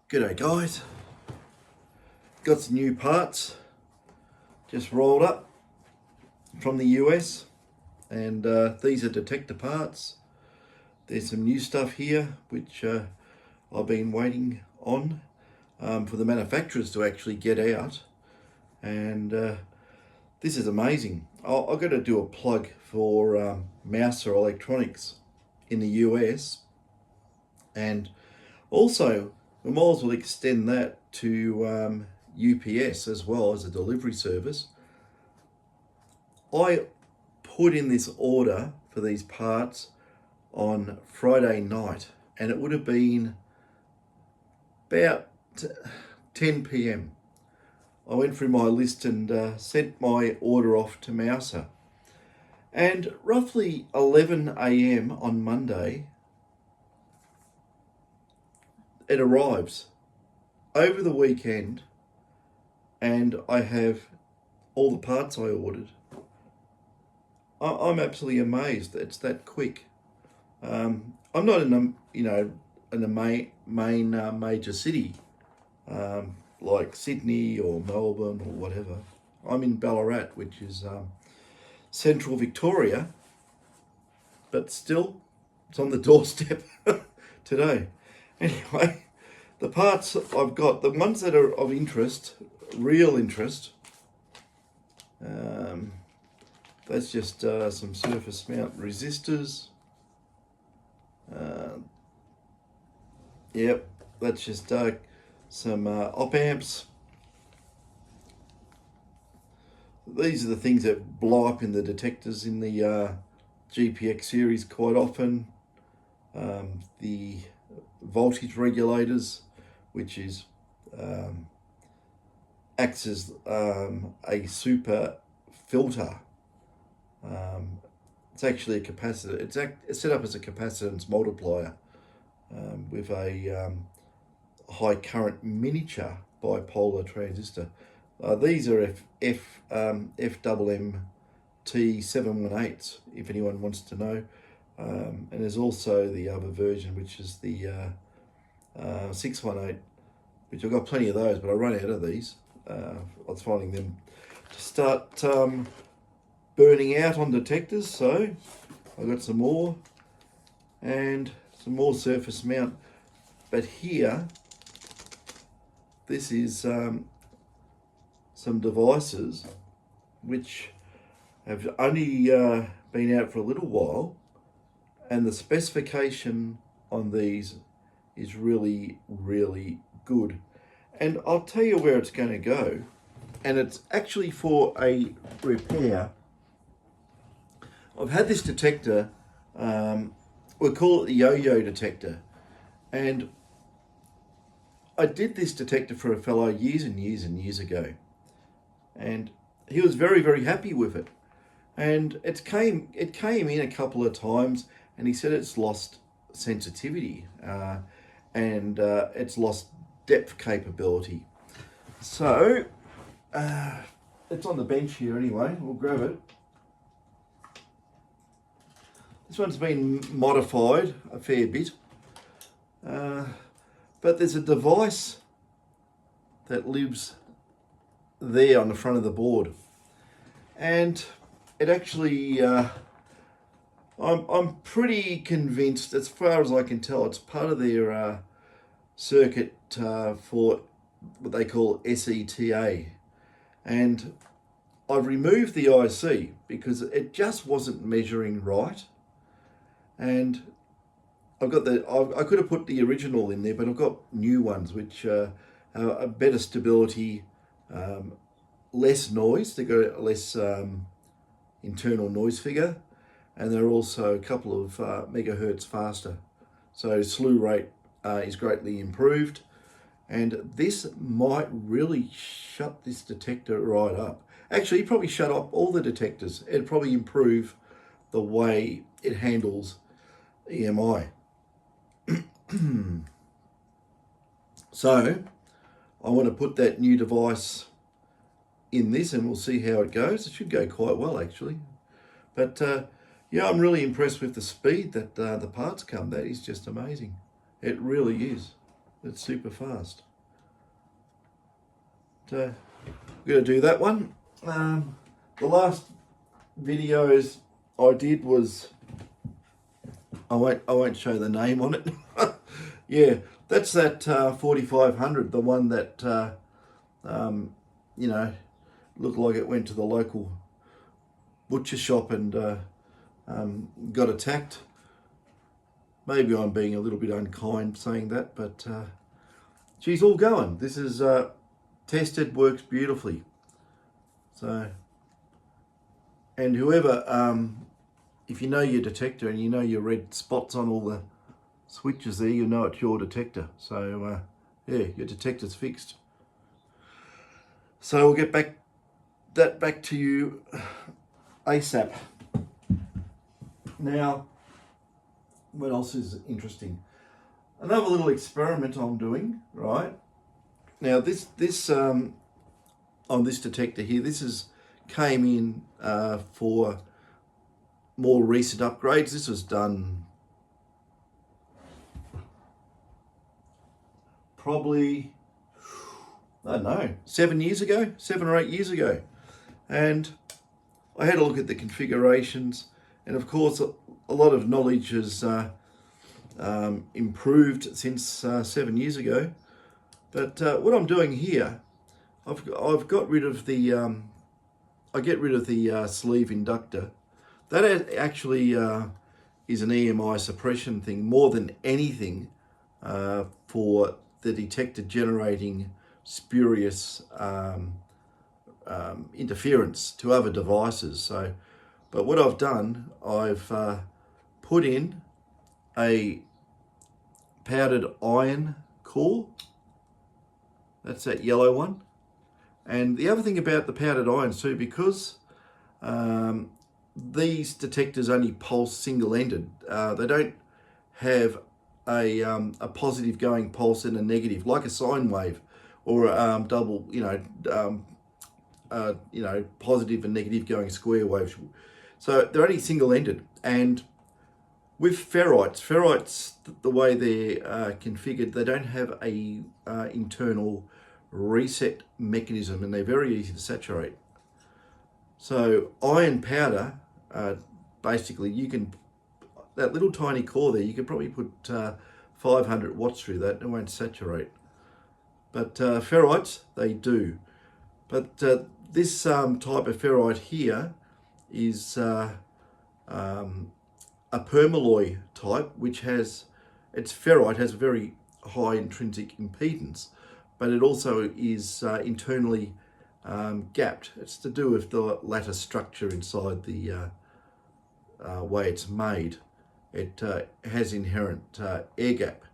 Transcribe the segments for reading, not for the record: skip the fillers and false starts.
G'day guys, got some new parts just rolled up from the US, and these are Detector parts. There's some new stuff here which I've been waiting on for the manufacturers to actually get out, and this is amazing. I've got to do a plug for Mouser Electronics in the US, and also we might as well extend that to UPS as well as a delivery service. I put in this order for these parts on Friday night, and it would have been about 10 p.m. I went through my list and sent my order off to Mouser. And roughly 11 a.m. on Monday, it arrives over the weekend, and I have all the parts I ordered. I'm absolutely amazed that it's that quick. I'm not in a main major city like Sydney or Melbourne or whatever. I'm in Ballarat, which is central Victoria, but still, it's on the doorstep today. Anyway, the parts I've got, the ones that are of interest, real interest, that's just some surface mount resistors. Yep, that's just some op amps. These are the things that blow up in the detectors in the GPX series quite often. The voltage regulators, which is acts as a super filter. It's actually a capacitor. It's set up as a capacitance multiplier with a high current miniature bipolar transistor. These are FMMT 718s, if anyone wants to know. And there's also the other version, which is the 618, which I've got plenty of those, but I run out of these. I was finding them to start burning out on detectors, so I've got some more and some more surface mount. But here, this is some devices which have only been out for a little while, and the specification on these is really, really good. And I'll tell you where it's going to go, and it's actually for a repair. I've had this detector, we'll call it the yo-yo detector, and I did this detector for a fellow years and years and years ago, and he was very, very happy with it. And it came in a couple of times, and he said it's lost sensitivity and it's lost depth capability. So it's on the bench here anyway. We'll grab it. This one's been modified a fair bit, but there's a device that lives there on the front of the board, and it actually, I'm pretty convinced, as far as I can tell, it's part of their circuit for what they call SETA, and I've removed the IC because it just wasn't measuring right. And I've got I could have put the original in there, but I've got new ones which are better stability, less noise. They got less internal noise figure, and they're also a couple of megahertz faster. So slew rate is greatly improved, and this might really shut this detector right up. Actually, probably shut up all the detectors. It'd probably improve the way it handles EMI. So I want to put that new device in this, and we'll see how it goes. It should go quite well, actually. But yeah, I'm really impressed with the speed that the parts come. That is just amazing. It really is. It's super fast. So we're going to do that one. The last videos I did was, I won't show the name on it. Yeah, that's that 4500, the one that you know, looked like it went to the local butcher shop and got attacked. Maybe I'm being a little bit unkind saying that, but she's all going. This is tested, works beautifully. So, and whoever, if you know your detector and you know your red spots on all the switches there, you know it's your detector. So yeah, your detector's fixed. So we'll get back to you ASAP. Now, what else is interesting? Another little experiment I'm doing, right? Now this on this detector here, this came in for more recent upgrades. This was done probably, I don't know, 7 or 8 years ago. And I had a look at the configurations, and of course a lot of knowledge has improved since 7 years ago. But what I'm doing here, I've got rid of the I get rid of the sleeve inductor. That actually is an EMI suppression thing more than anything for the detector generating spurious interference to other devices. So, but what I've done, I've put in a powdered iron core. That's that yellow one. And the other thing about the powdered irons too, because these detectors only pulse single-ended, they don't have a positive going pulse and a negative, like a sine wave or a double, positive and negative going square waves. So they're only single-ended. And with ferrites, the way they're configured, they don't have a internal reset mechanism, and they're very easy to saturate. So iron powder, basically you can, that little tiny core there, you could probably put 500 watts through that and it won't saturate. But ferrites, they do. But this type of ferrite here is a permalloy type, which has, its ferrite has a very high intrinsic impedance, but it also is internally gapped. It's to do with the lattice structure inside the way it's made. It has inherent air gap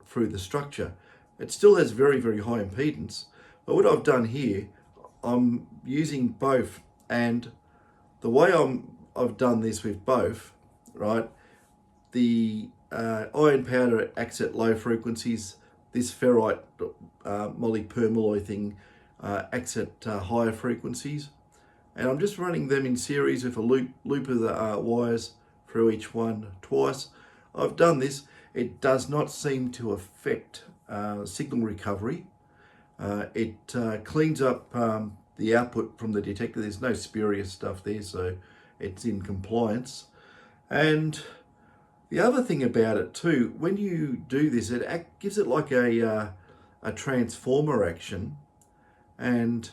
through the structure. It still has very, very high impedance, but what I've done here, I'm using both, and the way I've done this with both, right, the iron powder acts at low frequencies. This ferrite polypermalloy thing acts at higher frequencies, and I'm just running them in series with a loop of the wires through each one twice. I've done this. It does not seem to affect signal recovery. It cleans up the output from the detector. There's no spurious stuff there, so it's in compliance. And the other thing about it too, when you do this, it gives it like a transformer action, and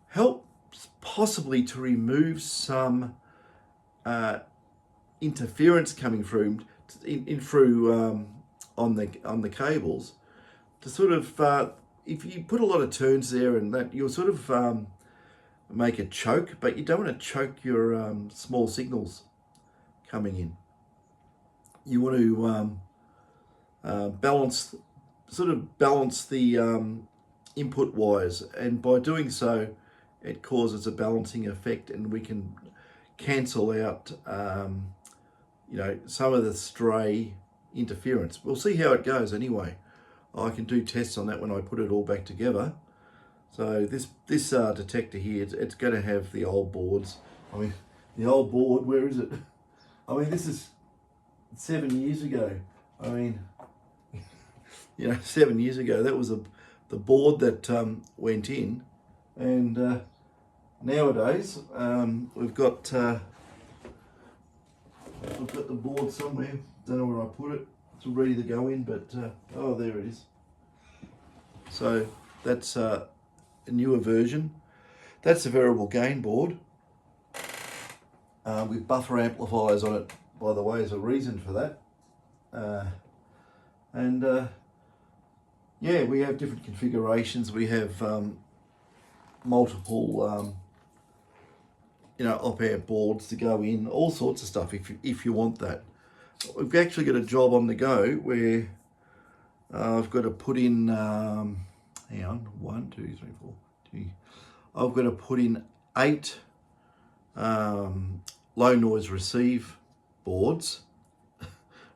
helps possibly to remove some interference coming through on the cables, to sort of if you put a lot of turns there and that, you'll sort of make a choke, but you don't want to choke your small signals coming in. You want to balance the input wires, and by doing so, it causes a balancing effect, and we can cancel out some of the stray interference. We'll see how it goes anyway. I can do tests on that when I put it all back together. So this detector here, it's going to have the old boards. I mean, the old board, where is it? I mean, this is 7 years ago. I mean, 7 years ago, that was the board that went in. And nowadays, we've got the board somewhere. Don't know where I put it. It's ready to go in, but oh, there it is. So that's a newer version. That's a variable gain board with buffer amplifiers on it, by the way. There's a reason for that. Yeah, we have different configurations. We have multiple op-amp boards to go in, all sorts of stuff if you want that. We've actually got a job on the go where I've got to put in, hang on, 1, 2, 3, 4, 2. I've got to put in 8 low noise receive boards,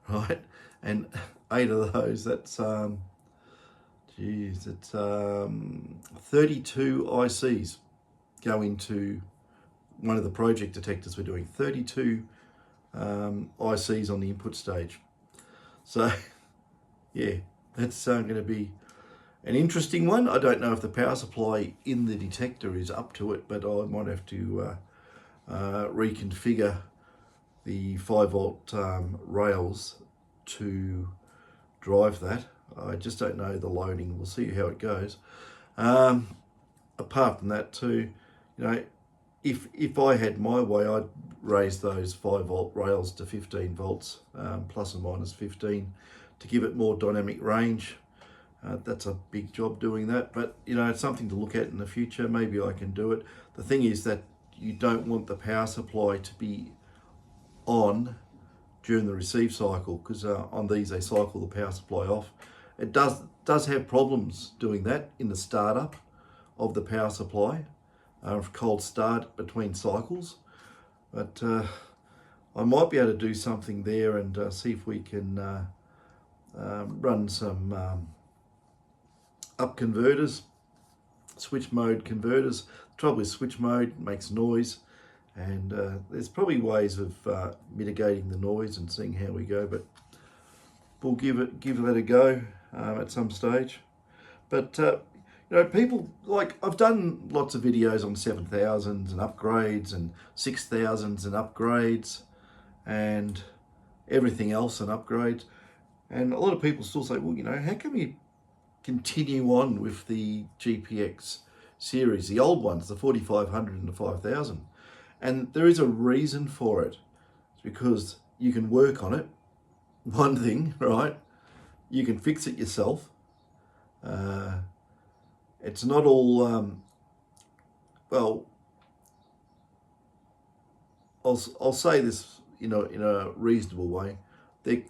right? And 8 of those, that's, it's 32 ICs go into one of the project detectors we're doing. 32 ICs on the input stage. So, yeah, that's going to be an interesting one. I don't know if the power supply in the detector is up to it, but I might have to reconfigure the 5 volt rails to drive that. I just don't know the loading. We'll see how it goes. Apart from that too, if I had my way, I'd raise those 5 volt rails to 15 volts, plus or minus 15, to give it more dynamic range. That's a big job doing that, but it's something to look at in the future. Maybe I can do it. The thing is that you don't want the power supply to be on during the receive cycle, because on these they cycle the power supply off. It does have problems doing that in the startup of the power supply, cold start between cycles. But I might be able to do something there and see if we can run some up converters, switch mode converters. The trouble with switch mode, makes noise, and there's probably ways of mitigating the noise and seeing how we go, but we'll give that a go at some stage. But people, like, I've done lots of videos on 7000s and upgrades and 6000s and upgrades and everything else and upgrades, and a lot of people still say, well, how can we continue on with the GPX series, the old ones, the 4500 and the 5000? And there is a reason for it. It's because you can work on it. One thing, right? You can fix it yourself. It's not all, well, I'll say this in a reasonable way.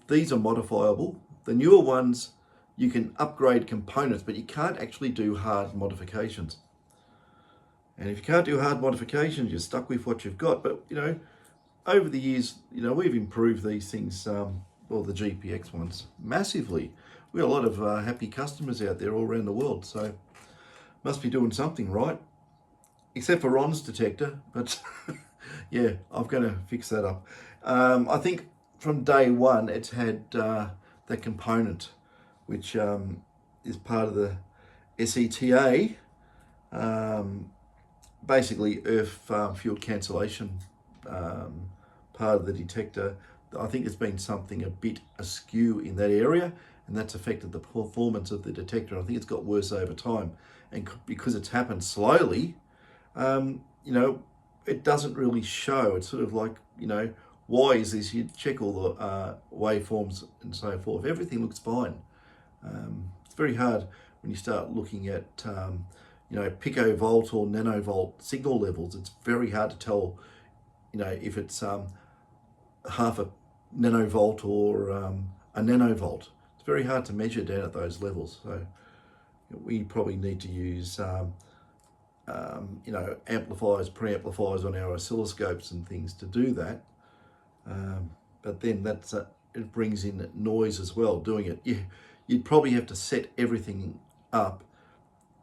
These are modifiable. The newer ones, you can upgrade components, but you can't actually do hard modifications. And if you can't do hard modifications, you're stuck with what you've got. But, over the years, we've improved these things, well, the GPX ones, massively. We have a lot of happy customers out there all around the world, so must be doing something right. Except for Ron's detector, but yeah, I'm going to fix that up. I think from day one, it's had that component, which is part of the SETA, basically earth fuel cancellation part of the detector. I think it's been something a bit askew in that area, and that's affected the performance of the detector. I think it's got worse over time, and because it's happened slowly, it doesn't really show. It's sort of like, why is this? You check all the waveforms and so forth. Everything looks fine. It's very hard when you start looking at picovolt or nanovolt signal levels. It's very hard to tell, if it's half a nanovolt or a nanovolt. It's very hard to measure down at those levels. So we probably need to use amplifiers, preamplifiers on our oscilloscopes and things to do that. But then it brings in noise as well. Doing it, you'd probably have to set everything up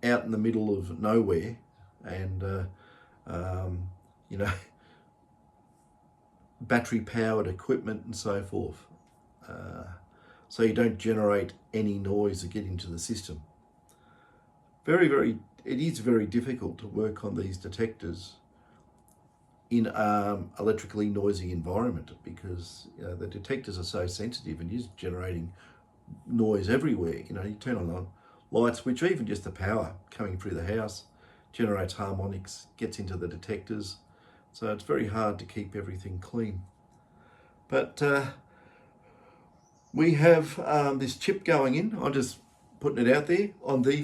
out in the middle of nowhere, and battery powered equipment and so forth. so you don't generate any noise that get into the system. It is very difficult to work on these detectors in electrically noisy environment, because the detectors are so sensitive and you're generating noise everywhere. You turn on the light switch, or even just the power coming through the house generates harmonics, gets into the detectors, so it's very hard to keep everything clean. But we have this chip going in. I'm just putting it out there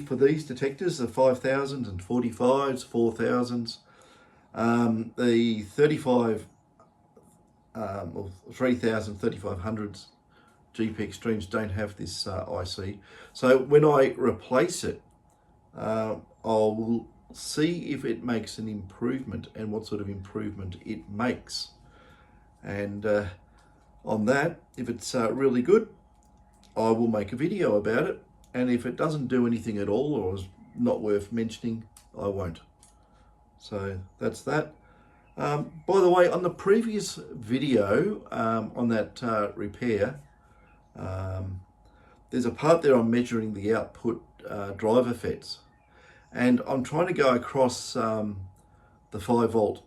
for these detectors, the 5000s and 45s, 4000s. The 35 or 3000, 3500s GP Extremes don't have this IC. So when I replace it, I'll see if it makes an improvement and what sort of improvement it makes. And on that, if it's really good, I will make a video about it. And if it doesn't do anything at all or is not worth mentioning, I won't. So that's that. By the way, on the previous video on that repair, there's a part there I'm measuring the output driver FETs, and I'm trying to go across the 5 volt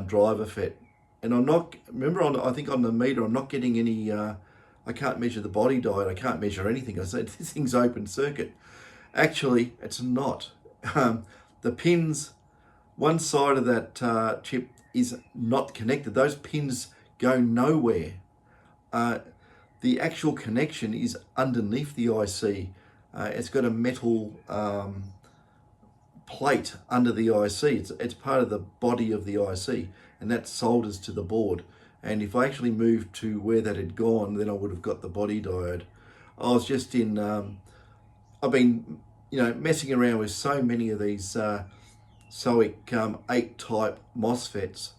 driver FET, and I'm not, remember I think on the meter I'm not getting any, I can't measure the body diode, I can't measure anything. I said this thing's open circuit. Actually, it's not. The pins, one side of that chip is not connected. Those pins go nowhere. The actual connection is underneath the IC. It's got a metal plate under the IC. It's part of the body of the IC, and that solders to the board. And if I actually moved to where that had gone, then I would have got the body diode. I was just in, I've been, messing around with so many of these SOIC 8 type MOSFETs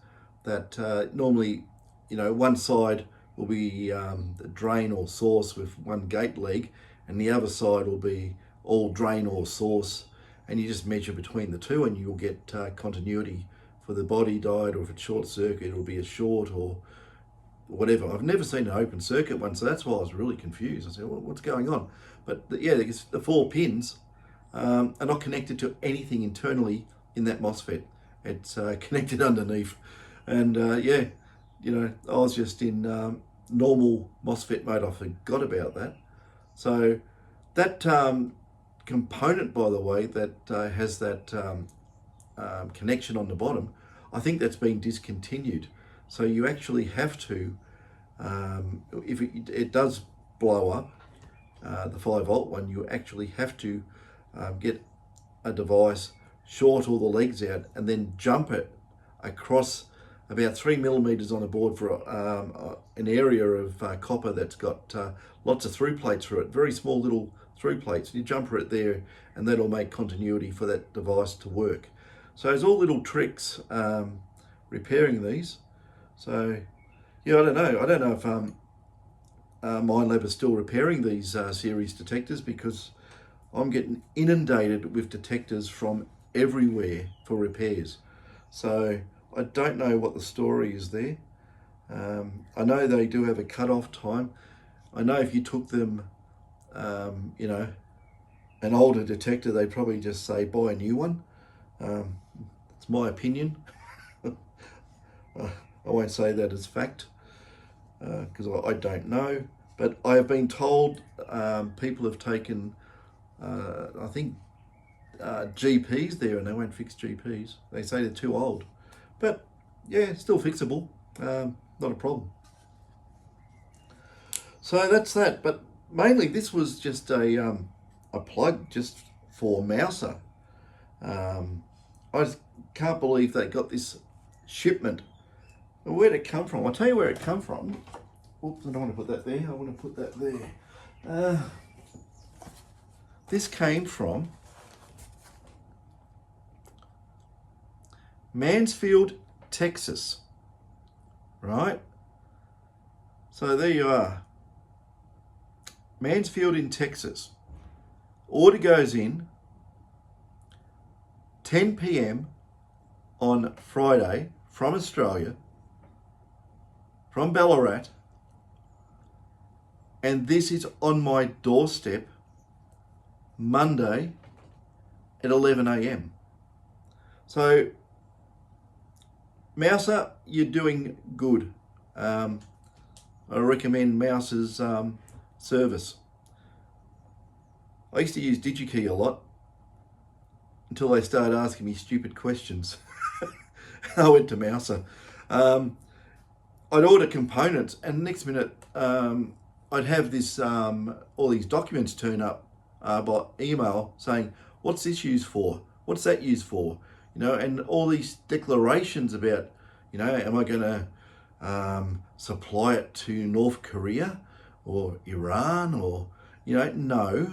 that normally, one side will be the drain or source with one gate leg, and the other side will be all drain or source, and you just measure between the two and you'll get continuity for the body diode, or if it's short circuit, it'll be a short or whatever. I've never seen an open circuit one, so that's why I was really confused. I said, well, what's going on? But yeah, the 4 pins are not connected to anything internally in that MOSFET. It's connected underneath. And yeah, I was just in normal MOSFET mode. I forgot about that. So that component, by the way, that has that connection on the bottom, I think that's been discontinued. So you actually have to, if it does blow up, the 5 volt one, you actually have to get a device, short all the legs out, and then jump it across about 3 millimeters on a board for an area of copper that's got lots of through plates through it, very small little through plates. You jumper it there, and that'll make continuity for that device to work. So there's all little tricks repairing these. So yeah, I don't know if minelab is still repairing these series detectors, because I'm getting inundated with detectors from everywhere for repairs. So I don't know what the story is there. I know they do have a cut-off time. I know if you took them, an older detector, they'd probably just say buy a new one. It's my opinion. I won't say that as fact, because I don't know. But I have been told people have taken, I think, GPs there, and they won't fix GPs. They say they're too old. But yeah, still fixable, not a problem. So that's that. But mainly this was just a plug just for Mouser. I just can't believe they got this shipment. Where'd it come from? I'll tell you where it come from. Oops, I don't want to put that there. I want to put that there. This came from Mansfield, Texas. Right? So there you are. Mansfield in Texas. Order goes in 10 p.m. on Friday from Australia, from Ballarat. And this is on my doorstep Monday at 11 a.m. So, Mouser, you're doing good. I recommend Mouser's service. I used to use DigiKey a lot until they started asking me stupid questions. I went to Mouser. I'd order components, and next minute I'd have this all these documents turn up by email saying, "What's this used for? What's that used for?" You know, and all these declarations about, you know, am I going to supply it to North Korea or Iran or, you know, no.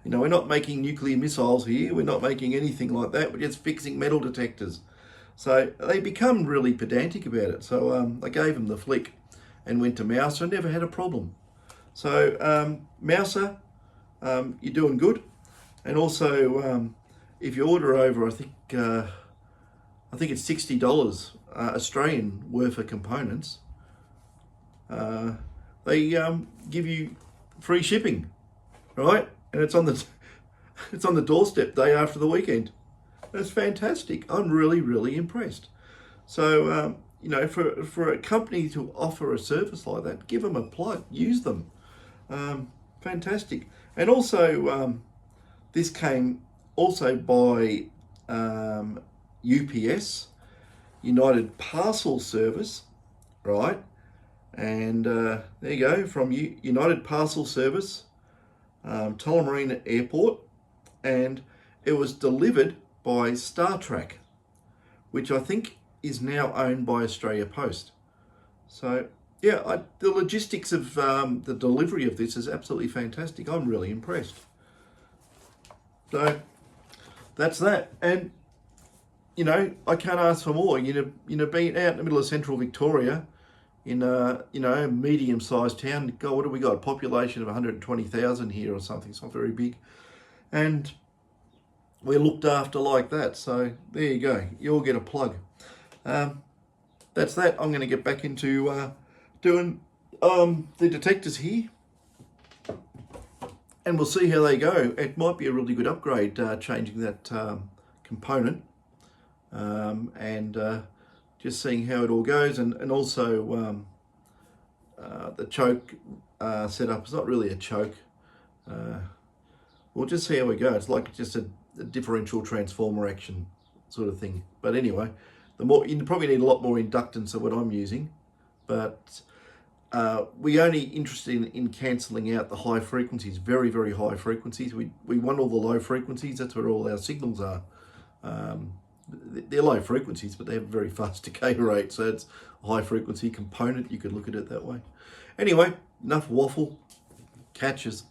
You know, we're not making nuclear missiles here. We're not making anything like that. We're just fixing metal detectors. So they become really pedantic about it. So I gave them the flick and went to Mouser and never had a problem. So Mouser, you're doing good. And also, if you order over, I think it's $60 Australian worth of components, they give you free shipping, right? And it's on the doorstep day after the weekend. That's fantastic. I'm really, really impressed. So you know, for a company to offer a service like that, give them a plug. Use them. Fantastic. And also, this came also by UPS, United Parcel Service, right? And there you go, from United Parcel Service, Tullamarine Airport, and it was delivered by StarTrack, which I think is now owned by Australia Post. So yeah, the logistics of the delivery of this is absolutely fantastic. I'm really impressed. So that's that. And you know, I can't ask for more. You know, being out in the middle of central Victoria, in a medium-sized town. God, what have we got? A population of 120,000 here or something. It's not very big, and we're looked after like that. So there you go. You'll get a plug. That's that. I'm going to get back into doing the detectors here, and we'll see how they go. It might be a really good upgrade, changing that component, and just seeing how it all goes, and also the choke setup. It's not really a choke. We'll just see how we go. It's like just a differential transformer action sort of thing. But anyway, you probably need a lot more inductance than what I'm using, but we only interested in cancelling out the high frequencies, very, very high frequencies. We want all the low frequencies. That's where all our signals are. They're low frequencies, but they have a very fast decay rate, so it's a high frequency component. You could look at it that way. Anyway, enough waffle. Catches.